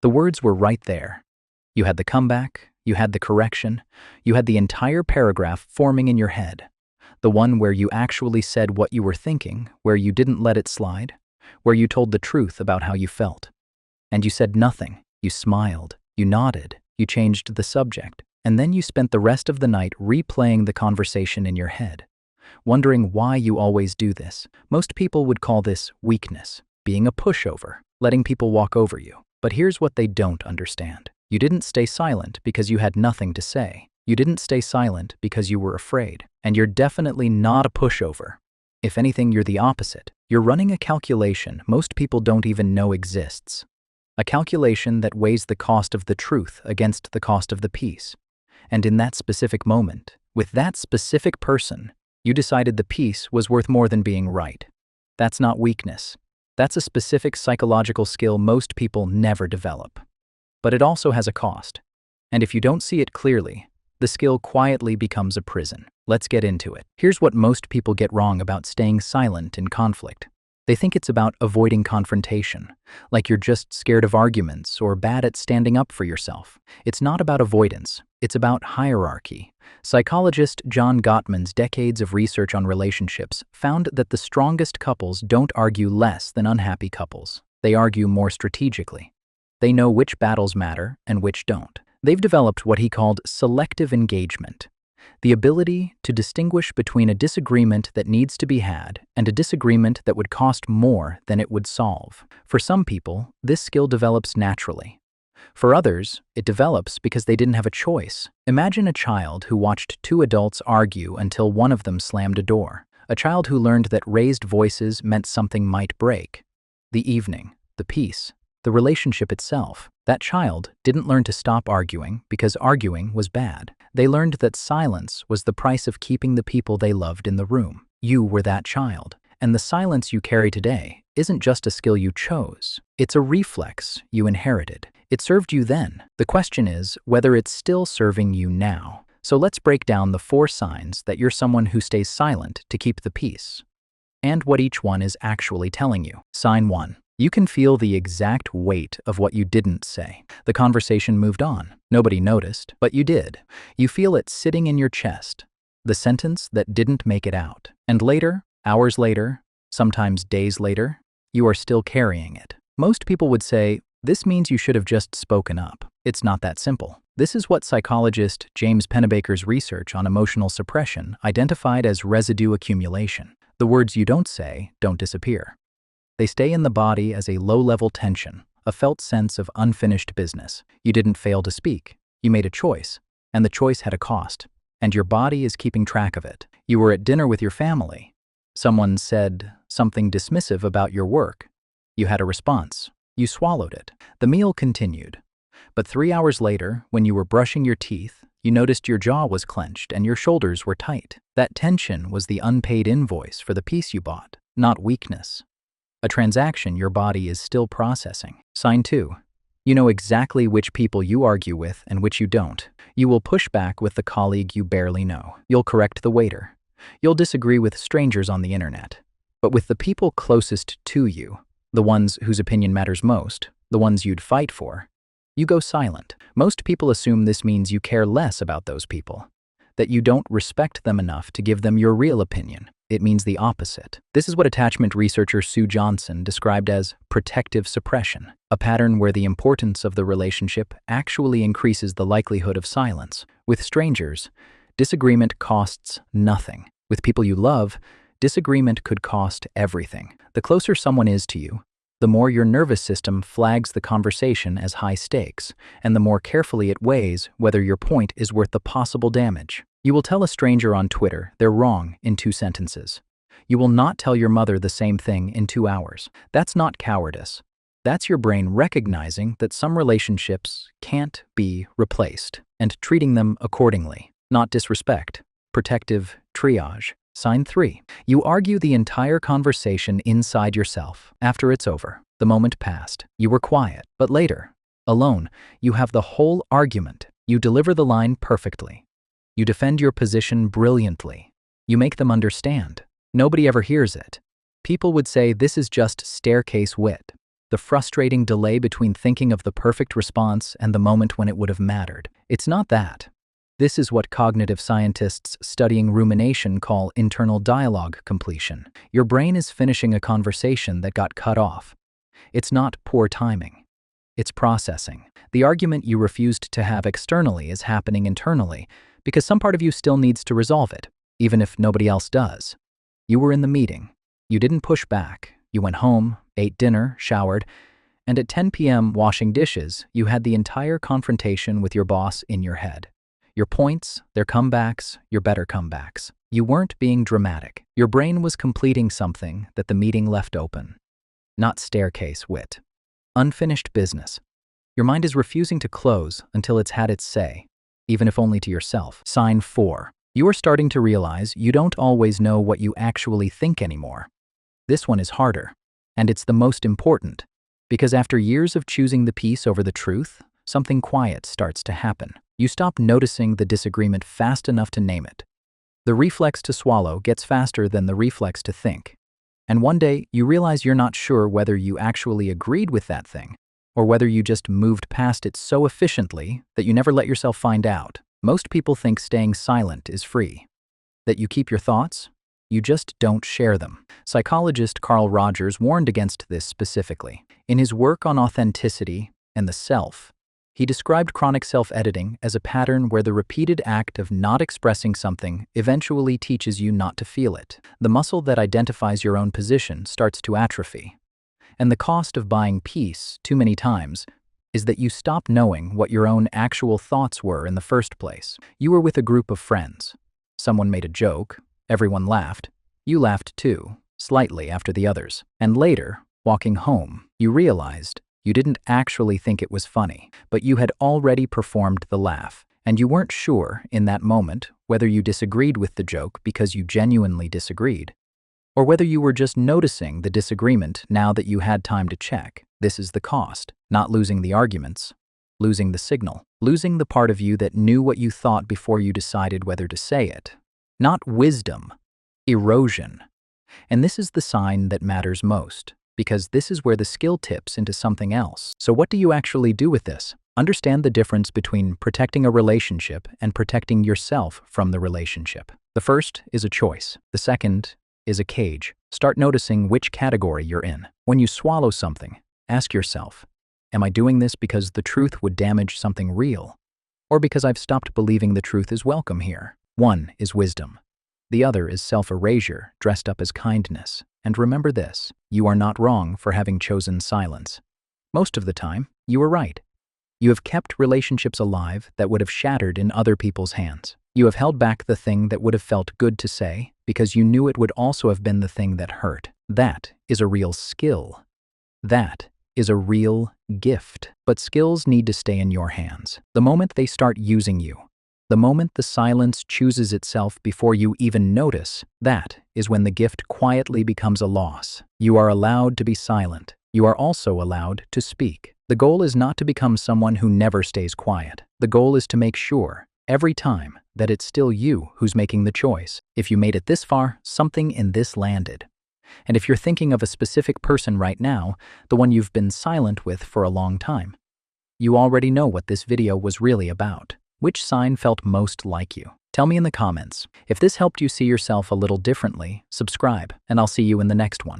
The words were right there. You had the comeback, you had the correction, you had the entire paragraph forming in your head. The one where you actually said what you were thinking, where you didn't let it slide, where you told the truth about how you felt. And you said nothing. You smiled, you nodded, you changed the subject, and then you spent the rest of the night replaying the conversation in your head, wondering why you always do this. Most people would call this weakness, being a pushover, letting people walk over you. But here's what they don't understand. You didn't stay silent because you had nothing to say. You didn't stay silent because you were afraid. And you're definitely not a pushover. If anything, you're the opposite. You're running a calculation most people don't even know exists. A calculation that weighs the cost of the truth against the cost of the peace. And in that specific moment, with that specific person, you decided the peace was worth more than being right. That's not weakness. That's a specific psychological skill most people never develop. But it also has a cost. And if you don't see it clearly, the skill quietly becomes a prison. Let's get into it. Here's what most people get wrong about staying silent in conflict. They think it's about avoiding confrontation, like you're just scared of arguments or bad at standing up for yourself. It's not about avoidance. It's about hierarchy. Psychologist John Gottman's decades of research on relationships found that the strongest couples don't argue less than unhappy couples. They argue more strategically. They know which battles matter and which don't. They've developed what he called selective engagement, the ability to distinguish between a disagreement that needs to be had and a disagreement that would cost more than it would solve. For some people, this skill develops naturally. For others, it develops because they didn't have a choice. Imagine a child who watched two adults argue until one of them slammed a door. A child who learned that raised voices meant something might break. The evening, the peace, the relationship itself. That child didn't learn to stop arguing because arguing was bad. They learned that silence was the price of keeping the people they loved in the room. You were that child. And the silence you carry today isn't just a skill you chose. It's a reflex you inherited. It served you then. The question is whether it's still serving you now. So let's break down the 4 signs that you're someone who stays silent to keep the peace, and what each one is actually telling you. Sign 1. You can feel the exact weight of what you didn't say. The conversation moved on. Nobody noticed, but you did. You feel it sitting in your chest. The sentence that didn't make it out. And later, hours later, sometimes days later, you are still carrying it. Most people would say, this means you should have just spoken up. It's not that simple. This is what psychologist James Pennebaker's research on emotional suppression identified as residue accumulation. The words you don't say don't disappear. They stay in the body as a low-level tension, a felt sense of unfinished business. You didn't fail to speak. You made a choice, and the choice had a cost, and your body is keeping track of it. You were at dinner with your family. Someone said something dismissive about your work. You had a response. You swallowed it. The meal continued. But 3 hours later, when you were brushing your teeth, you noticed your jaw was clenched and your shoulders were tight. That tension was the unpaid invoice for the peace you bought, not weakness. A transaction your body is still processing. Sign 2. You know exactly which people you argue with and which you don't. You will push back with the colleague you barely know. You'll correct the waiter. You'll disagree with strangers on the internet. But with the people closest to you, the ones whose opinion matters most, the ones you'd fight for, you go silent. Most people assume this means you care less about those people, that you don't respect them enough to give them your real opinion. It means the opposite. This is what attachment researcher Sue Johnson described as protective suppression, a pattern where the importance of the relationship actually increases the likelihood of silence. With strangers, disagreement costs nothing. With people you love, disagreement could cost everything. The closer someone is to you, the more your nervous system flags the conversation as high stakes, and the more carefully it weighs whether your point is worth the possible damage. You will tell a stranger on Twitter they're wrong in 2 sentences. You will not tell your mother the same thing in 2 hours. That's not cowardice. That's your brain recognizing that some relationships can't be replaced and treating them accordingly. Not disrespect. Protective triage. Sign 3. You argue the entire conversation inside yourself. After it's over, the moment passed. You were quiet, but later, alone, you have the whole argument. You deliver the line perfectly. You defend your position brilliantly. You make them understand. Nobody ever hears it. People would say this is just staircase wit. The frustrating delay between thinking of the perfect response and the moment when it would have mattered. It's not that. This is what cognitive scientists studying rumination call internal dialogue completion. Your brain is finishing a conversation that got cut off. It's not poor timing. It's processing. The argument you refused to have externally is happening internally because some part of you still needs to resolve it, even if nobody else does. You were in the meeting. You didn't push back. You went home, ate dinner, showered, and at 10 p.m. washing dishes, you had the entire confrontation with your boss in your head. Your points, their comebacks, your better comebacks. You weren't being dramatic. Your brain was completing something that the meeting left open. Not staircase wit. Unfinished business. Your mind is refusing to close until it's had its say, even if only to yourself. Sign 4. You are starting to realize you don't always know what you actually think anymore. This one is harder, and it's the most important, because after years of choosing the peace over the truth, something quiet starts to happen. You stop noticing the disagreement fast enough to name it. The reflex to swallow gets faster than the reflex to think. And one day, you realize you're not sure whether you actually agreed with that thing, or whether you just moved past it so efficiently that you never let yourself find out. Most people think staying silent is free. That you keep your thoughts, you just don't share them. Psychologist Carl Rogers warned against this specifically. In his work on authenticity and the self, he described chronic self-editing as a pattern where the repeated act of not expressing something eventually teaches you not to feel it. The muscle that identifies your own position starts to atrophy. And the cost of buying peace too many times is that you stop knowing what your own actual thoughts were in the first place. You were with a group of friends. Someone made a joke. Everyone laughed. You laughed too, slightly after the others. And later, walking home, you realized you didn't actually think it was funny, but you had already performed the laugh, and you weren't sure in that moment whether you disagreed with the joke because you genuinely disagreed, or whether you were just noticing the disagreement now that you had time to check. This is the cost, not losing the arguments, losing the signal, losing the part of you that knew what you thought before you decided whether to say it. Not wisdom, erosion. And this is the sign that matters most, because this is where the skill tips into something else. So what do you actually do with this? Understand the difference between protecting a relationship and protecting yourself from the relationship. The first is a choice. The second is a cage. Start noticing which category you're in. When you swallow something, ask yourself, am I doing this because the truth would damage something real? Or because I've stopped believing the truth is welcome here? One is wisdom. The other is self-erasure dressed up as kindness. And remember this, you are not wrong for having chosen silence. Most of the time, you were right. You have kept relationships alive that would have shattered in other people's hands. You have held back the thing that would have felt good to say because you knew it would also have been the thing that hurt. That is a real skill. That is a real gift. But skills need to stay in your hands. The moment they start using you, the moment the silence chooses itself before you even notice, that is when the gift quietly becomes a loss. You are allowed to be silent. You are also allowed to speak. The goal is not to become someone who never stays quiet. The goal is to make sure, every time, that it's still you who's making the choice. If you made it this far, something in this landed. And if you're thinking of a specific person right now, the one you've been silent with for a long time, you already know what this video was really about. Which sign felt most like you? Tell me in the comments. If this helped you see yourself a little differently, subscribe, and I'll see you in the next one.